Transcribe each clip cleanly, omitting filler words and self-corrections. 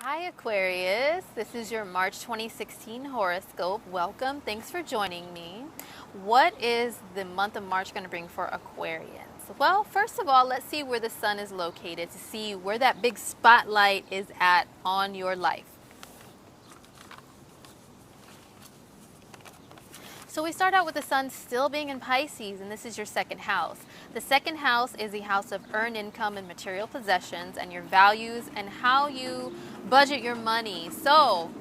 Hi Aquarius, this is your March 2016 horoscope. Welcome, thanks for joining me. What is the month of March going to bring for Aquarians? Well, first of all, let's see where the sun is located to see where that big spotlight is at on your life. So we start out with the sun still being in Pisces, and this is your second house. The second house is the house of earned income and material possessions and your values and how you budget your money. So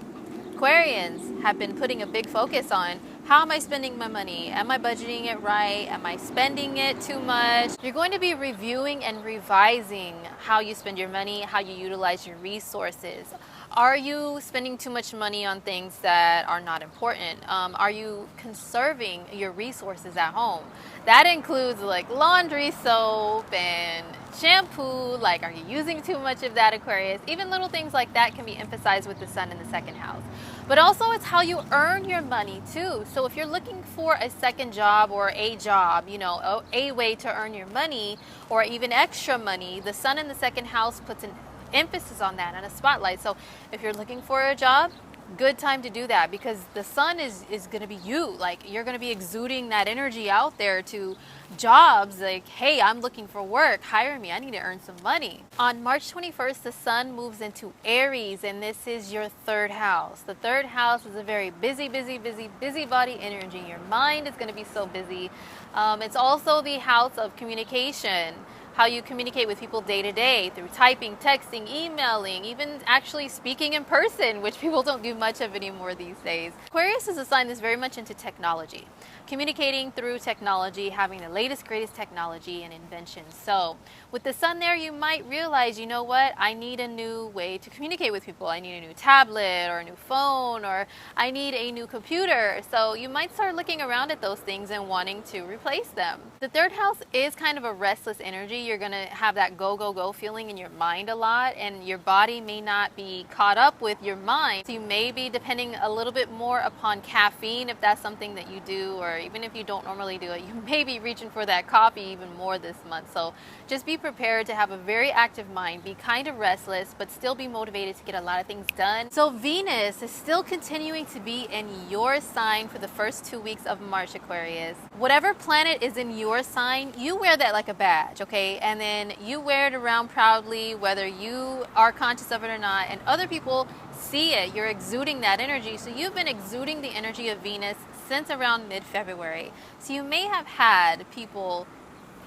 Aquarians have been putting a big focus on how am I spending my money? Am I budgeting it right? Am I spending it too much? You're going to be reviewing and revising how you spend your money, how you utilize your resources. Are you spending too much money on things that are not important? Are you conserving your resources at home? That includes like laundry soap and shampoo. Like, are you using too much of that, Aquarius? Even little things like that can be emphasized with the sun in the second house. But also it's how you earn your money too. So if you're looking for a second job or a job, a way to earn your money or even extra money, the sun in the second house puts an emphasis on that and a spotlight. So if you're looking for a job, good time to do that because the sun is going to be you. Like, you're going to be exuding that energy out there to jobs like, hey, I'm looking for work, hire me, I need to earn some money. On March 21st, the sun moves into Aries, and this is your third house. The third house is a very busy body energy. Your mind is going to be so busy. It's also the house of communication, how you communicate with people day to day through typing, texting, emailing, even actually speaking in person, which people don't do much of anymore these days. Aquarius is a sign that's very much into technology, communicating through technology, having the latest, greatest technology and inventions. So with the sun there, you might realize, you know what, I need a new way to communicate with people. I need a new tablet or a new phone, or I need a new computer. So you might start looking around at those things and wanting to replace them. The third house is kind of a restless energy. You're going to have that go feeling in your mind a lot, and your body may not be caught up with your mind. So you may be depending a little bit more upon caffeine if that's something that you do, or even if you don't normally do it, you may be reaching for that coffee even more this month. So just be prepared to have a very active mind, be kind of restless, but still be motivated to get a lot of things done. So Venus is still continuing to be in your sign for the first 2 weeks of March, Aquarius. Whatever planet is in your sign, you wear that like a badge, okay? And then you wear it around proudly, whether you are conscious of it or not, and other people see it. You're exuding that energy. So you've been exuding the energy of Venus since around mid-February. So you may have had people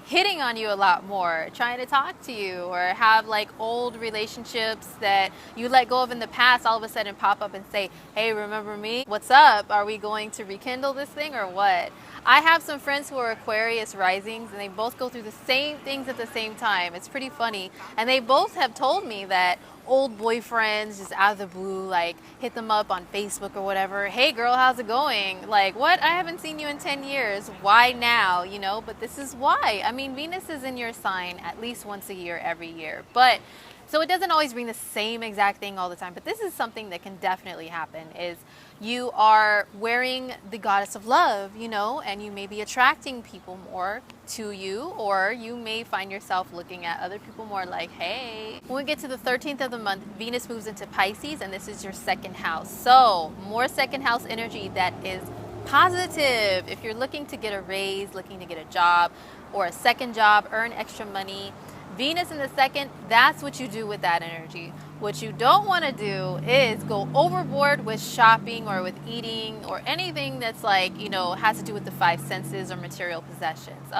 hitting on you a lot more, trying to talk to you, or have like old relationships that you let go of in the past all of a sudden pop up and say, hey, remember me? What's up? Are we going to rekindle this thing or what? I have some friends who are Aquarius risings, and they both go through the same things at the same time. It's pretty funny. And they both have told me that old boyfriends just out of the blue, like, hit them up on Facebook or whatever. Hey girl, how's it going? Like, what? I haven't seen you in 10 years. Why now? But this is why. I mean, Venus is in your sign at least once a year, every year. But so it doesn't always bring the same exact thing all the time, but this is something that can definitely happen. Is you are wearing the goddess of love, and you may be attracting people more to you, or you may find yourself looking at other people more like, hey. When we get to the 13th of the month, Venus moves into Pisces, and this is your second house. So more second house energy that is positive. If you're looking to get a raise, looking to get a job or a second job, earn extra money, Venus in the second, that's what you do with that energy. What you don't want to do is go overboard with shopping or with eating or anything that's like, has to do with the five senses or material possessions.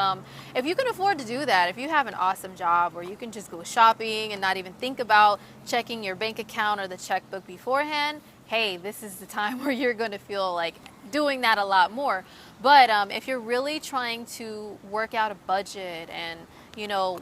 If you can afford to do that, if you have an awesome job where you can just go shopping and not even think about checking your bank account or the checkbook beforehand, hey, this is the time where you're going to feel like doing that a lot more. But if you're really trying to work out a budget and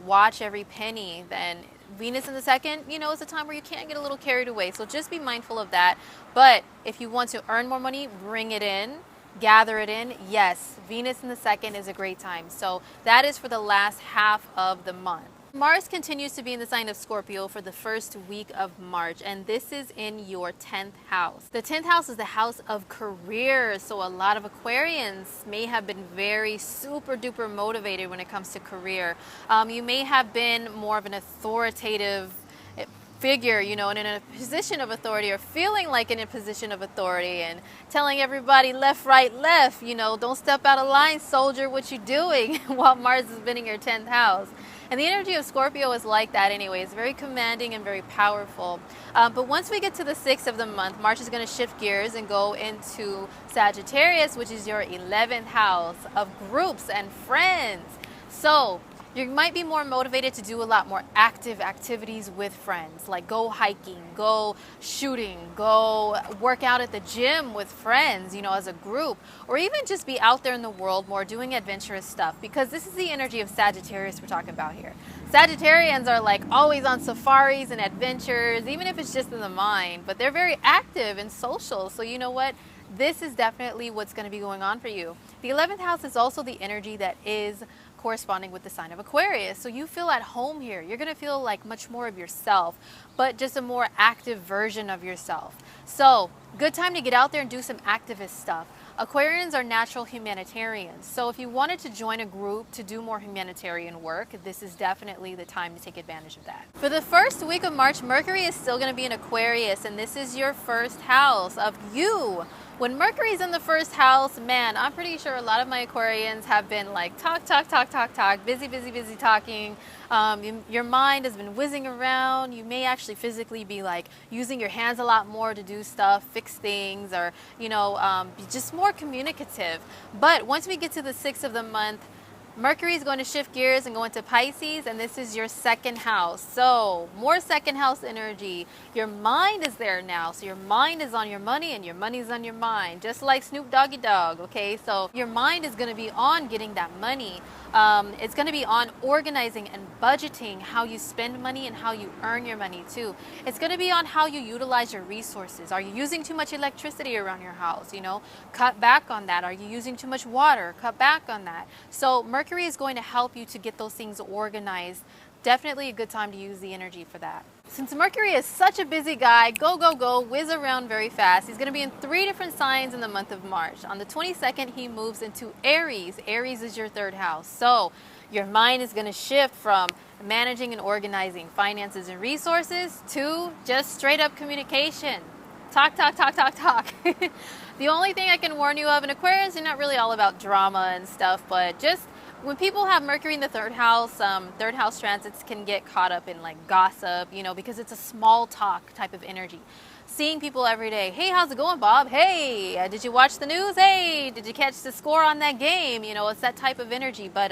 watch every penny, then Venus in the second, is a time where you can't get a little carried away. So just be mindful of that. But if you want to earn more money, bring it in, gather it in. Yes, Venus in the second is a great time. So that is for the last half of the month. Mars continues to be in the sign of Scorpio for the first week of March, and this is in your 10th house. The 10th house is the house of career, so a lot of Aquarians may have been very super duper motivated when it comes to career. You may have been more of an authoritative figure, you know, and in a position of authority, or feeling like in a position of authority, and telling everybody left, right, left, you know, don't step out of line, soldier, what you doing, while Mars has been in your 10th house. And the energy of Scorpio is like that anyway. It's very commanding and very powerful. But once we get to the 6th of the month, Mars is going to shift gears and go into Sagittarius, which is your 11th house of groups and friends. So you might be more motivated to do a lot more active activities with friends, like go hiking, go shooting, go work out at the gym with friends, you know, as a group, or even just be out there in the world more doing adventurous stuff, because this is the energy of Sagittarius we're talking about here. Sagittarians are like always on safaris and adventures, even if it's just in the mind, but they're very active and social. So you know what? This is definitely what's going to be going on for you. The 11th house is also the energy that is corresponding with the sign of Aquarius. So you feel at home here. You're going to feel like much more of yourself, but just a more active version of yourself. So good time to get out there and do some activist stuff. Aquarians are natural humanitarians. So if you wanted to join a group to do more humanitarian work, this is definitely the time to take advantage of that. For the first week of March, Mercury is still going to be in Aquarius, and this is your first house of you. When Mercury's in the first house, man, I'm pretty sure a lot of my Aquarians have been like talk, busy talking. Your mind has been whizzing around. You may actually physically be like using your hands a lot more to do stuff, fix things, or, you know, be just more communicative. But once we get to the 6th of the month, Mercury is going to shift gears and go into Pisces, and this is your second house. So more second house energy. Your mind is there now. So your mind is on your money and your money is on your mind, just like Snoop Doggy Dogg. Okay, so your mind is going to be on getting that money. It's going to be on organizing and budgeting how you spend money and how you earn your money too. It's going to be on how you utilize your resources. Are you using too much electricity around your house? You know, cut back on that. Are you using too much water? Cut back on that. So Mercury is going to help you to get those things organized. Definitely a good time to use the energy for that. Since Mercury is such a busy guy, go, whiz around very fast. He's going to be in 3 different signs in the month of March. On the 22nd, he moves into Aries. Aries is your 3rd house. So your mind is going to shift from managing and organizing finances and resources to just straight up communication. Talk. The only thing I can warn you of in Aquarius, they're not really all about drama and stuff, but just when people have Mercury in the 3rd house transits can get caught up in like gossip, you know, because it's a small talk type of energy. Seeing people every day. Hey, how's it going, Bob? Hey, did you watch the news? Hey, did you catch the score on that game? You know, it's that type of energy. But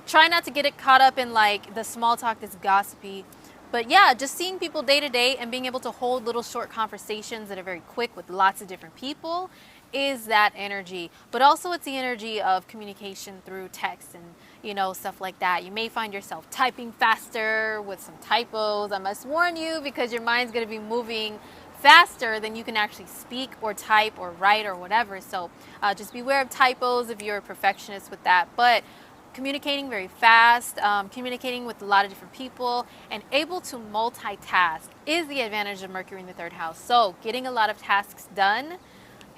try not to get it caught up in like the small talk that's gossipy. But yeah, just seeing people day to day and being able to hold little short conversations that are very quick with lots of different people is that energy. But also it's the energy of communication through text and, you know, stuff like that. You may find yourself typing faster with some typos. I must warn you, because your mind's going to be moving faster than you can actually speak or type or write or whatever. So just beware of typos if you're a perfectionist with that. But communicating very fast, communicating with a lot of different people, and able to multitask is the advantage of Mercury in the 3rd house. So getting a lot of tasks done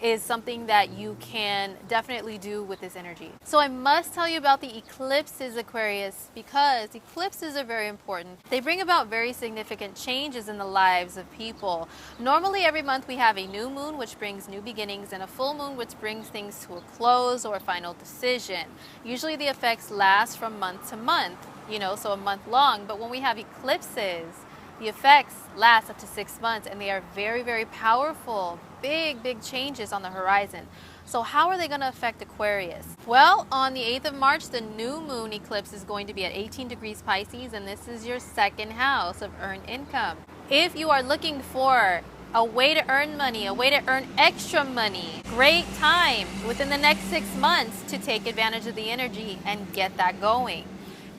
is something that you can definitely do with this energy. So I must tell you about the eclipses, Aquarius, because eclipses are very important. They bring about very significant changes in the lives of people. Normally every month we have a new moon, which brings new beginnings, and a full moon, which brings things to a close or a final decision. Usually the effects last from month to month, you know, so a month long. But when we have eclipses, the effects last up to 6 months, and they are very, very powerful. Big changes on the horizon. So how are they going to affect Aquarius? Well, on the 8th of March, the new moon eclipse is going to be at 18 degrees Pisces, and this is your 2nd house of earned income. If you are looking for a way to earn money, a way to earn extra money, great time within the next 6 months to take advantage of the energy and get that going.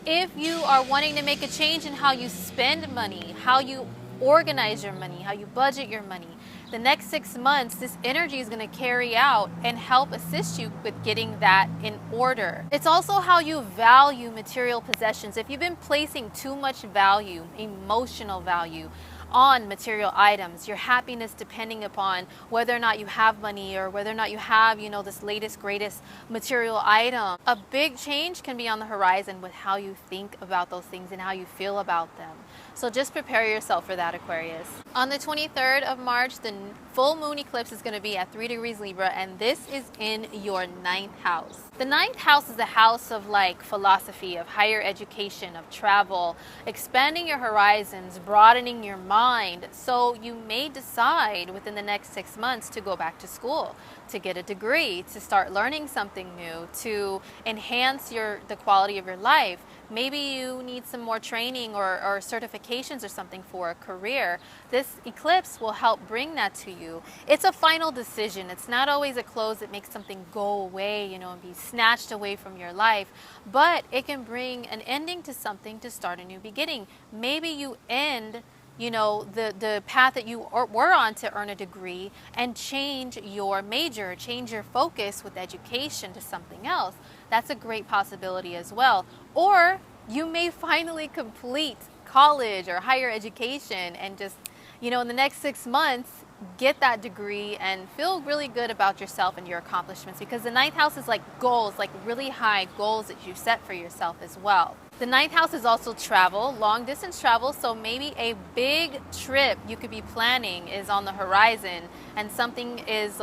If you are wanting to make a change in how you spend money, how you organize your money, how you budget your money, the next 6 months, this energy is going to carry out and help assist you with getting that in order. It's also how you value material possessions. If you've been placing too much value, emotional value, on material items, your happiness depending upon whether or not you have money or whether or not you have, this latest, greatest material item. A big change can be on the horizon with how you think about those things and how you feel about them. So just prepare yourself for that, Aquarius. On the 23rd of March, the full moon eclipse is going to be at 3 degrees Libra, and this is in your 9th house. The 9th house is the house of philosophy, of higher education, of travel, expanding your horizons, broadening your mind. So you may decide within the next 6 months to go back to school, to get a degree, to start learning something new, to enhance the quality of your life. Maybe you need some more training or certifications or something for a career. This eclipse will help bring that to you. It's a final decision. It's not always a close that makes something go away, and be snatched away from your life. But it can bring an ending to something to start a new beginning. Maybe you end the path that you were on to earn a degree and change your major, change your focus with education to something else. That's a great possibility as well. Or you may finally complete college or higher education and just, in the next 6 months, get that degree and feel really good about yourself and your accomplishments, because the 9th house is goals, really high goals that you set for yourself as well. The 9th house is also travel, long distance travel, so maybe a big trip you could be planning is on the horizon and something is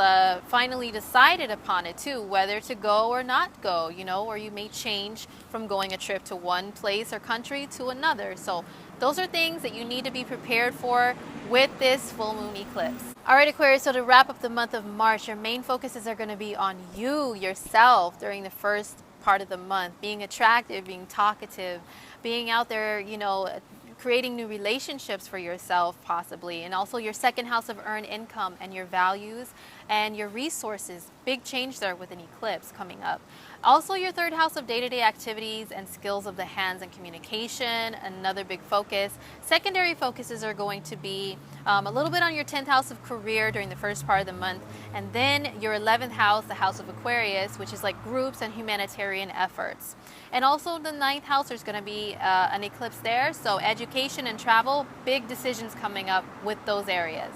finally decided upon it too, whether to go or not go, or you may change from going a trip to one place or country to another. So those are things that you need to be prepared for with this full moon eclipse. All right, Aquarius, so to wrap up the month of March, your main focuses are going to be on you, yourself, during the first part of the month, being attractive, being talkative, being out there, creating new relationships for yourself possibly, and also your 2nd house of earned income and your values and your resources. Big change there with an eclipse coming up. Also your 3rd house of day-to-day activities and skills of the hands and communication, another big focus. Secondary focuses are going to be a little bit on your 10th house of career during the first part of the month, and then your 11th house, the house of Aquarius, which is groups and humanitarian efforts. And also the 9th house, there's going to be an eclipse there, so education and travel, big decisions coming up with those areas.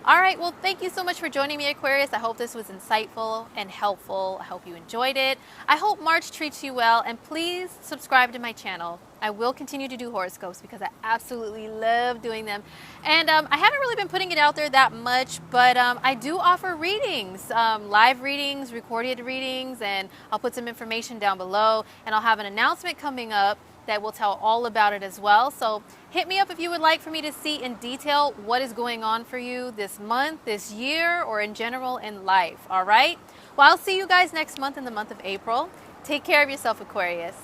All right, well, thank you so much for joining me, Aquarius. I hope this was insightful and helpful. I hope you enjoyed it. I hope March treats you well, and please subscribe to my channel. I will continue to do horoscopes because I absolutely love doing them. And I haven't really been putting it out there that much, but I do offer readings, live readings, recorded readings, and I'll put some information down below, and I'll have an announcement coming up that will tell all about it as well. So hit me up if you would like for me to see in detail what is going on for you this month, this year, or in general in life. All right? Well, I'll see you guys next month in the month of April. Take care of yourself, Aquarius.